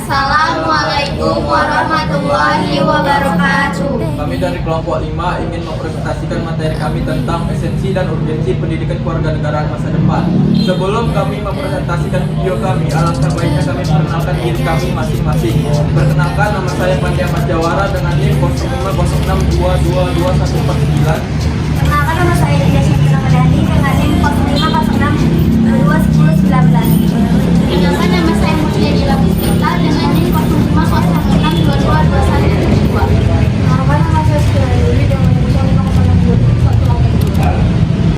Assalamualaikum warahmatullahi wabarakatuh. Kami dari kelompok 5 ingin mempresentasikan materi kami tentang esensi dan urgensi pendidikan kewarganegaraan masa depan. Sebelum kami mempresentasikan video kami, alangkah baiknya kami perkenalkan diri kami masing-masing. Perkenalkan, nama saya Pandi Ahmad Jawara dengan NIM 0506222149. Perkenalkan, nama saya Dinda Syafira Madani dengan NIM 0506221019. Perkenalkan, nama saya Mutia Dila Puspita dengan NIM 0506222122. Perkenalkan, nama saya Siti Yuli dengan NIM 0506222182.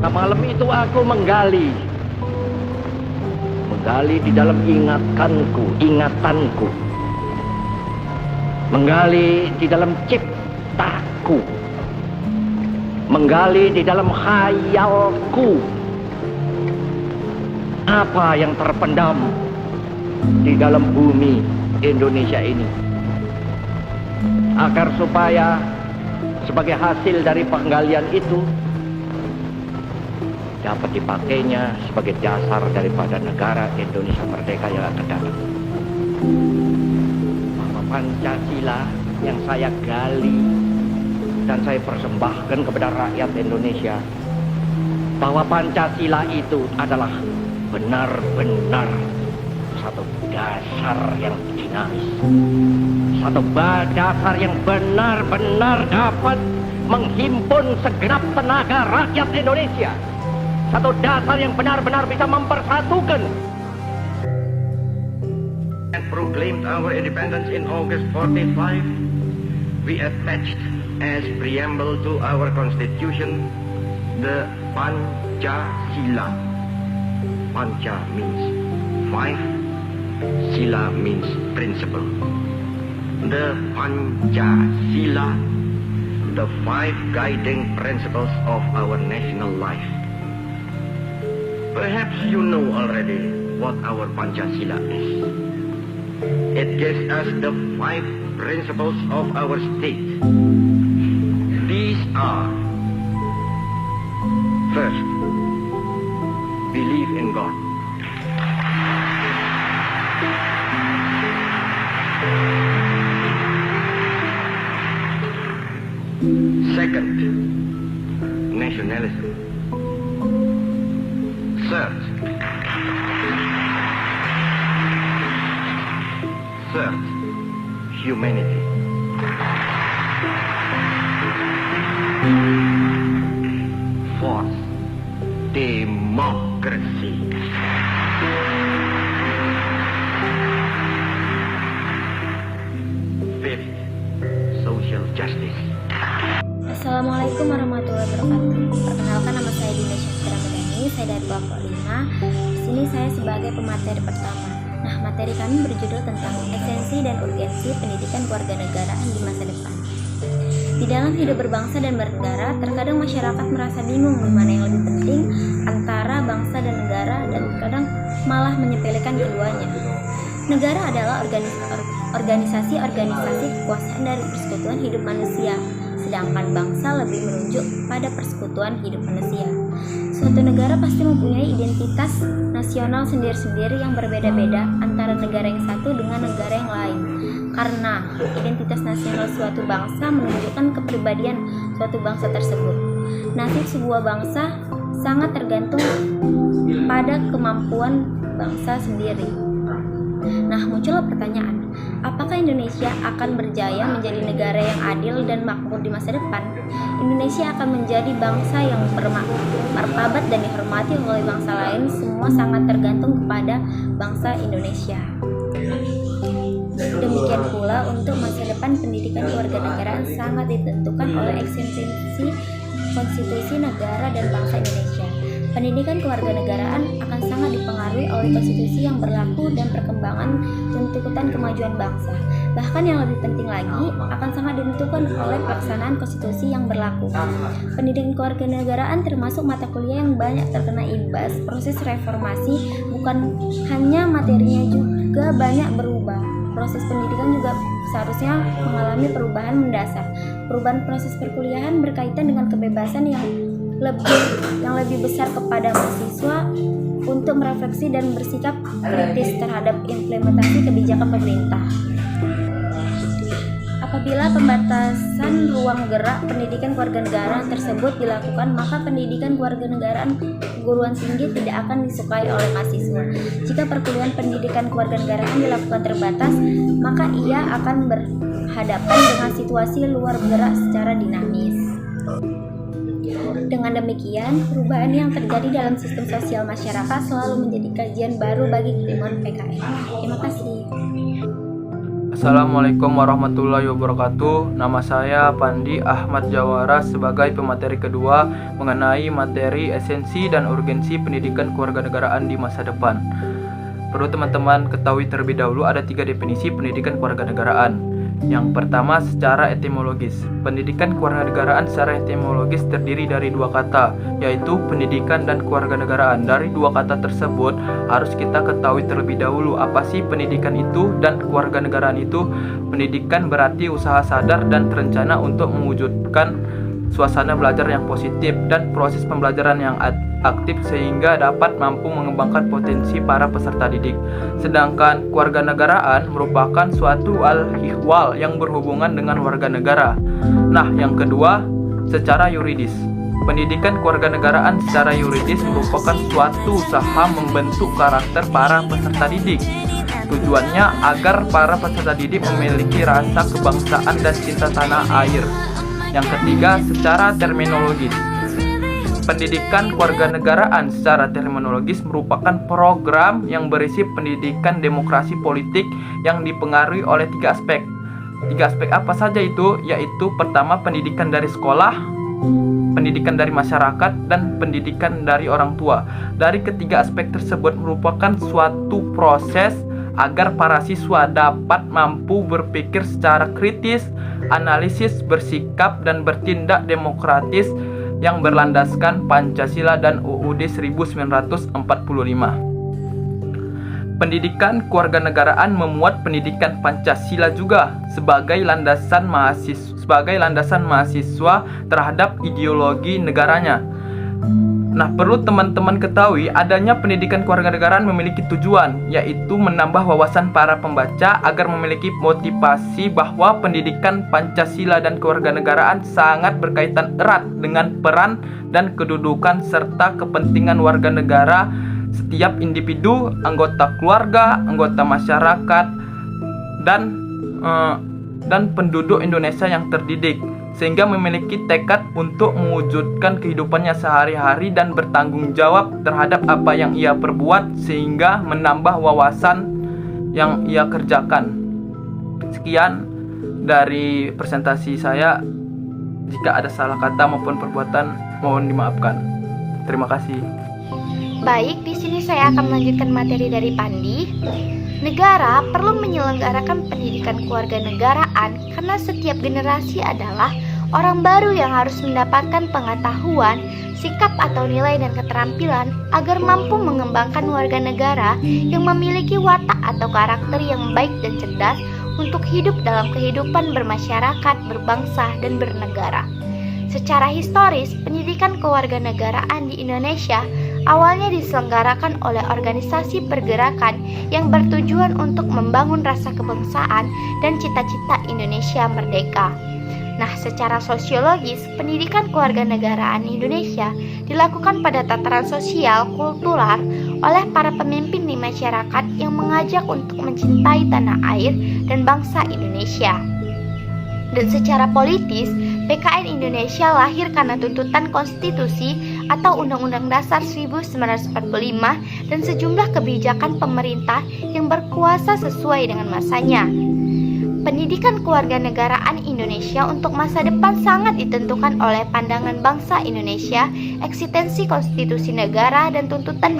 Maka malam itu aku menggali di dalam ingatanku, menggali di dalam ciptaku, menggali di dalam khayalku, apa yang terpendam di dalam bumi Indonesia ini, agar supaya sebagai hasil dari penggalian itu dapat dipakainya sebagai dasar daripada negara Indonesia merdeka yang akan datang. Bahwa Pancasila yang saya gali dan saya persembahkan kepada rakyat Indonesia, bahwa Pancasila itu adalah benar-benar satu dasar yang dinamis, satu dasar yang benar-benar dapat menghimpun segenap tenaga rakyat Indonesia, satu dasar yang benar-benar bisa mempersatukan. And proclaimed our independence in August 45, we attached as preamble to our constitution the Pancasila. Panca means five, Sila means principle. The Pancasila, the five guiding principles of our national life. Perhaps you know already what our Pancasila is. It gives us the five principles of our state. These are: first, believe in God. Second, nationalism. Third, humanity. Fourth, democracy. Fifth, social justice. Assalamualaikum warahmatullahi wabarakatuh. Perkenalkan, nama saya Dinda Syafira Medani, saya dari kelompok 5. Di sini saya sebagai pemateri pertama. Nah, materi kami berjudul tentang esensi dan urgensi pendidikan kewarganegaraan di masa depan. Di dalam hidup berbangsa dan bernegara, terkadang masyarakat merasa bingung di mana yang lebih penting antara bangsa dan negara, dan kadang malah menyepelekan keduanya. Negara adalah organisasi-organisasi kekuasaan dari persekutuan hidup manusia, sedangkan bangsa lebih menunjuk pada persekutuan hidup manusia. Suatu negara pasti mempunyai identitas nasional sendiri-sendiri yang berbeda-beda antara negara yang satu dengan negara yang lain. Karena identitas nasional suatu bangsa menunjukkan kepribadian suatu bangsa tersebut. Nasib sebuah bangsa sangat tergantung pada kemampuan bangsa sendiri. Nah, muncullah pertanyaan, apakah Indonesia akan berjaya menjadi negara yang adil dan makmur di masa depan? Indonesia akan menjadi bangsa yang bermartabat dan dihormati oleh bangsa lain. Semua sangat tergantung kepada bangsa Indonesia. Demikian pula untuk masa depan pendidikan kewarganegaraan sangat ditentukan oleh eksistensi konstitusi negara dan bangsa Indonesia. Pendidikan kewarganegaraan akan sangat dipengaruhi oleh konstitusi yang berlaku dan perkembangan tuntutan kemajuan bangsa. Bahkan yang lebih penting lagi, akan sangat ditentukan oleh pelaksanaan konstitusi yang berlaku. Pendidikan kewarganegaraan termasuk mata kuliah yang banyak terkena imbas proses reformasi, bukan hanya materinya juga banyak berubah. Proses pendidikan juga seharusnya mengalami perubahan mendasar. Perubahan proses perkuliahan berkaitan dengan kebebasan yang lebih besar kepada mahasiswa untuk merefleksi dan bersikap kritis terhadap implementasi kebijakan pemerintah. Apabila pembatasan ruang gerak pendidikan kewarganegaraan tersebut dilakukan, maka pendidikan kewarganegaraan perguruan tinggi tidak akan disukai oleh mahasiswa. Jika perkuliahan pendidikan kewarganegaraan dilakukan terbatas, maka ia akan berhadapan dengan situasi luar gerak secara dinamis. Dengan demikian, perubahan yang terjadi dalam sistem sosial masyarakat selalu menjadi kajian baru bagi ketimuan PKN. Terima kasih. Assalamualaikum warahmatullahi wabarakatuh. Nama saya Pandi Ahmad Jawara sebagai pemateri kedua mengenai materi esensi dan urgensi pendidikan kewarganegaraan di masa depan. Perlu teman-teman ketahui terlebih dahulu ada 3 definisi pendidikan kewarganegaraan. Yang pertama secara etimologis. Pendidikan kewarganegaraan secara etimologis terdiri dari 2 kata, yaitu pendidikan dan kewarganegaraan. Dari 2 kata tersebut harus kita ketahui terlebih dahulu apa sih pendidikan itu dan kewarganegaraan itu. Pendidikan berarti usaha sadar dan terencana untuk mewujudkan suasana belajar yang positif dan proses pembelajaran yang aktif sehingga dapat mampu mengembangkan potensi para peserta didik. Sedangkan kewarganegaraan merupakan suatu al-ihwal yang berhubungan dengan warga negara. Nah, yang kedua, secara yuridis. Pendidikan kewarganegaraan secara yuridis merupakan suatu usaha membentuk karakter para peserta didik. Tujuannya agar para peserta didik memiliki rasa kebangsaan dan cinta tanah air. Yang ketiga, secara terminologis. Pendidikan kewarganegaraan secara terminologis merupakan program yang berisi pendidikan demokrasi politik yang dipengaruhi oleh 3 aspek. 3 aspek apa saja itu? Yaitu pertama, pendidikan dari sekolah, pendidikan dari masyarakat, dan pendidikan dari orang tua. Dari ketiga aspek tersebut merupakan suatu proses agar para siswa dapat mampu berpikir secara kritis, analisis, bersikap, dan bertindak demokratis yang berlandaskan Pancasila dan UUD 1945. Pendidikan kewarganegaraan memuat pendidikan Pancasila juga sebagai landasan mahasiswa terhadap ideologi negaranya. Nah, perlu teman-teman ketahui adanya pendidikan kewarganegaraan memiliki tujuan, yaitu menambah wawasan para pembaca agar memiliki motivasi bahwa pendidikan Pancasila dan kewarganegaraan sangat berkaitan erat dengan peran dan kedudukan serta kepentingan warga negara setiap individu, anggota keluarga, anggota masyarakat, dan penduduk Indonesia yang terdidik, sehingga memiliki tekad untuk mewujudkan kehidupannya sehari-hari dan bertanggung jawab terhadap apa yang ia perbuat sehingga menambah wawasan yang ia kerjakan. Sekian dari presentasi saya. Jika ada salah kata maupun perbuatan mohon dimaafkan. Terima kasih. Baik, di sini saya akan melanjutkan materi dari Pandi. Negara perlu menyelenggarakan pendidikan kewarganegaraan karena setiap generasi adalah orang baru yang harus mendapatkan pengetahuan, sikap atau nilai dan keterampilan agar mampu mengembangkan warga negara yang memiliki watak atau karakter yang baik dan cerdas untuk hidup dalam kehidupan bermasyarakat, berbangsa, dan bernegara. Secara historis, pendidikan kewarganegaraan di Indonesia awalnya diselenggarakan oleh organisasi pergerakan yang bertujuan untuk membangun rasa kebangsaan dan cita-cita Indonesia merdeka. Nah, secara sosiologis, pendidikan kewarganegaraan Indonesia dilakukan pada tataran sosial, kultural, oleh para pemimpin di masyarakat yang mengajak untuk mencintai tanah air dan bangsa Indonesia. Dan secara politis, PKN Indonesia lahir karena tuntutan konstitusi atau Undang-Undang Dasar 1945 dan sejumlah kebijakan pemerintah yang berkuasa sesuai dengan masanya. Pendidikan kewarganegaraan Indonesia untuk masa depan sangat ditentukan oleh pandangan bangsa Indonesia, eksistensi konstitusi negara, dan tuntutan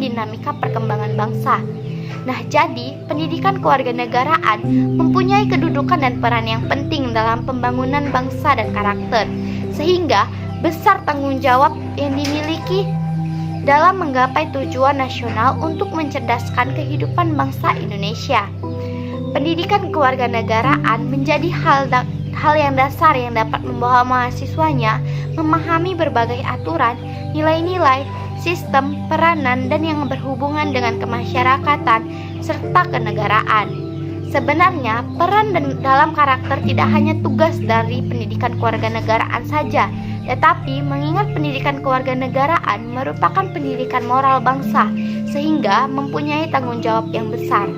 dinamika perkembangan bangsa. Nah, jadi pendidikan kewarganegaraan mempunyai kedudukan dan peran yang penting dalam pembangunan bangsa dan karakter, sehingga besar tanggung jawab yang dimiliki dalam menggapai tujuan nasional untuk mencerdaskan kehidupan bangsa Indonesia. Pendidikan kewarganegaraan menjadi hal yang dasar yang dapat membawa mahasiswanya memahami berbagai aturan, nilai-nilai, sistem, peranan, dan yang berhubungan dengan kemasyarakatan serta kenegaraan. Sebenarnya, peran dalam karakter tidak hanya tugas dari pendidikan kewarganegaraan saja, tetapi mengingat pendidikan kewarganegaraan merupakan pendidikan moral bangsa, sehingga mempunyai tanggung jawab yang besar.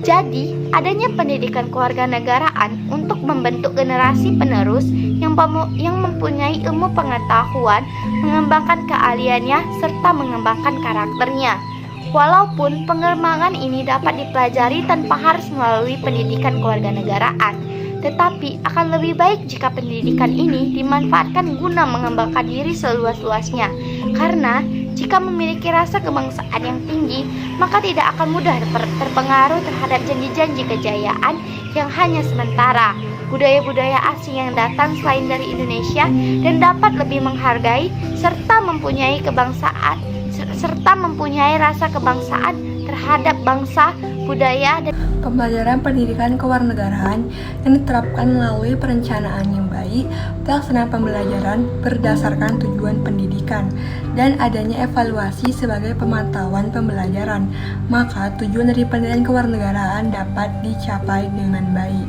Jadi, adanya pendidikan kewarganegaraan untuk membentuk generasi penerus yang mempunyai ilmu pengetahuan, mengembangkan keahliannya, serta mengembangkan karakternya. Walaupun pengembangan ini dapat dipelajari tanpa harus melalui pendidikan kewarganegaraan, tetapi akan lebih baik jika pendidikan ini dimanfaatkan guna mengembangkan diri seluas-luasnya. Karena jika memiliki rasa kebangsaan yang tinggi, maka tidak akan mudah terpengaruh terhadap janji-janji kejayaan yang hanya sementara, budaya-budaya asing yang datang selain dari Indonesia, dan dapat lebih menghargai serta mempunyai rasa kebangsaan terhadap bangsa, budaya, dan Pembelajaran pendidikan kewarganegaraan yang diterapkan melalui perencanaan yang baik, pelaksanaan pembelajaran berdasarkan tujuan pendidikan, dan adanya evaluasi sebagai pemantauan pembelajaran, maka tujuan dari pendidikan kewarganegaraan dapat dicapai dengan baik.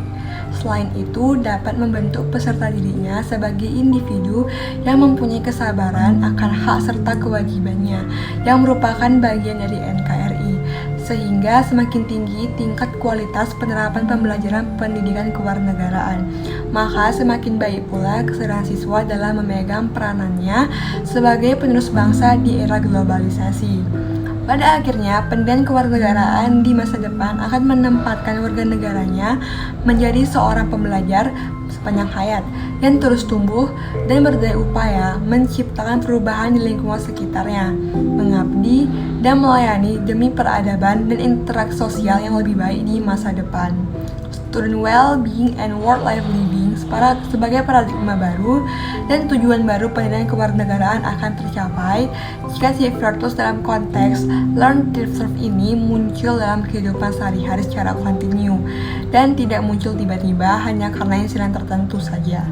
Selain itu, dapat membentuk peserta dirinya sebagai individu yang mempunyai kesabaran akan hak serta kewajibannya yang merupakan bagian dari NKRI, sehingga semakin tinggi tingkat kualitas penerapan pembelajaran pendidikan kewarganegaraan, maka semakin baik pula kesadaran siswa dalam memegang peranannya sebagai penerus bangsa di era globalisasi. Pada akhirnya, pendidikan kewarganegaraan di masa depan akan menempatkan warga negaranya menjadi seorang pembelajar sepanjang hayat yang terus tumbuh dan berdaya upaya menciptakan perubahan di lingkungan sekitarnya, mengabdi dan melayani demi peradaban dan interaksi sosial yang lebih baik di masa depan. Student well-being and work-life living sebagai paradigma baru dan tujuan baru pendidikan kewarganegaraan akan tercapai jika si virtuos dalam konteks learn to serve ini muncul dalam kehidupan sehari-hari secara kontinu dan tidak muncul tiba-tiba hanya karena insidensi tertentu saja.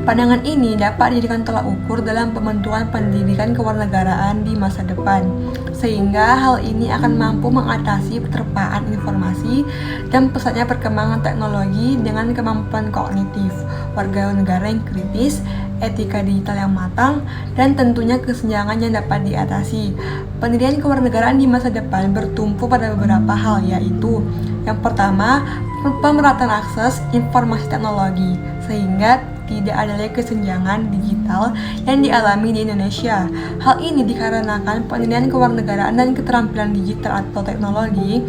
Pandangan ini dapat dijadikan tolak ukur dalam pembentukan pendidikan kewarganegaraan di masa depan, sehingga hal ini akan mampu mengatasi keterpaan informasi dan pesatnya perkembangan teknologi dengan kemampuan kognitif, warga negara yang kritis, etika digital yang matang, dan tentunya kesenjangan yang dapat diatasi. Pendidikan kewarganegaraan di masa depan bertumpu pada beberapa hal, yaitu yang pertama, pemerataan akses informasi teknologi, sehingga tidak ada lagi kesenjangan digital yang dialami di Indonesia. Hal ini dikarenakan pendidikan kewarganegaraan dan keterampilan digital atau teknologi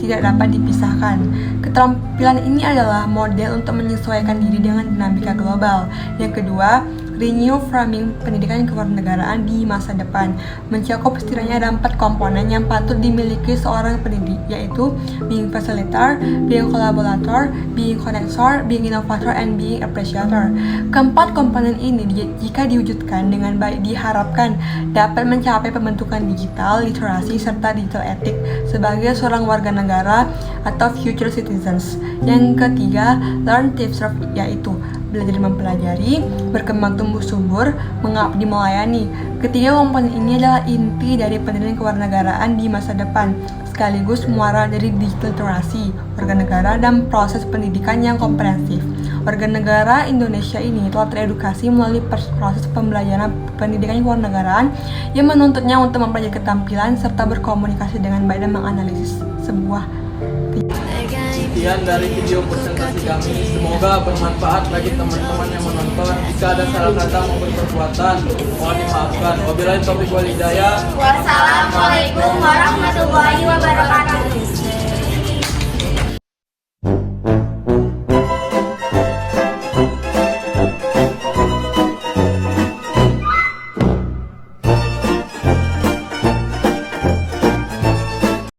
tidak dapat dipisahkan. Keterampilan ini adalah model untuk menyesuaikan diri dengan dinamika global. Yang kedua, renew framing pendidikan kewarganegaraan di masa depan mencakup setidaknya ada 4 komponen yang patut dimiliki seorang pendidik, yaitu being facilitator, being collaborator, being connector, being innovator, and being appreciator. Keempat komponen ini jika diwujudkan dengan baik diharapkan dapat mencapai pembentukan digital literasi serta digital etik sebagai seorang warga negara atau future citizens. Yang ketiga, learn to serve, yaitu belajar mempelajari, berkembang tumbuh subur, mengabdi melayani. Ketiga komponen ini adalah inti dari pendidikan kewarganegaraan di masa depan, sekaligus muara dari digital literasi, warga negara, dan proses pendidikan yang komprehensif. Warga negara Indonesia ini telah teredukasi melalui proses pembelajaran pendidikan kewarganegaraan yang menuntutnya untuk mempelajari keterampilan serta berkomunikasi dengan baik dan menganalisis sebuah. Sekian dari video presentasi kami, semoga bermanfaat bagi teman-teman yang menonton. Jika ada salah kata maupun perbuatan, mohon dimaafkan. Wabillahi taufiq wal hidayah. Wassalamualaikum warahmatullahi wabarakatuh.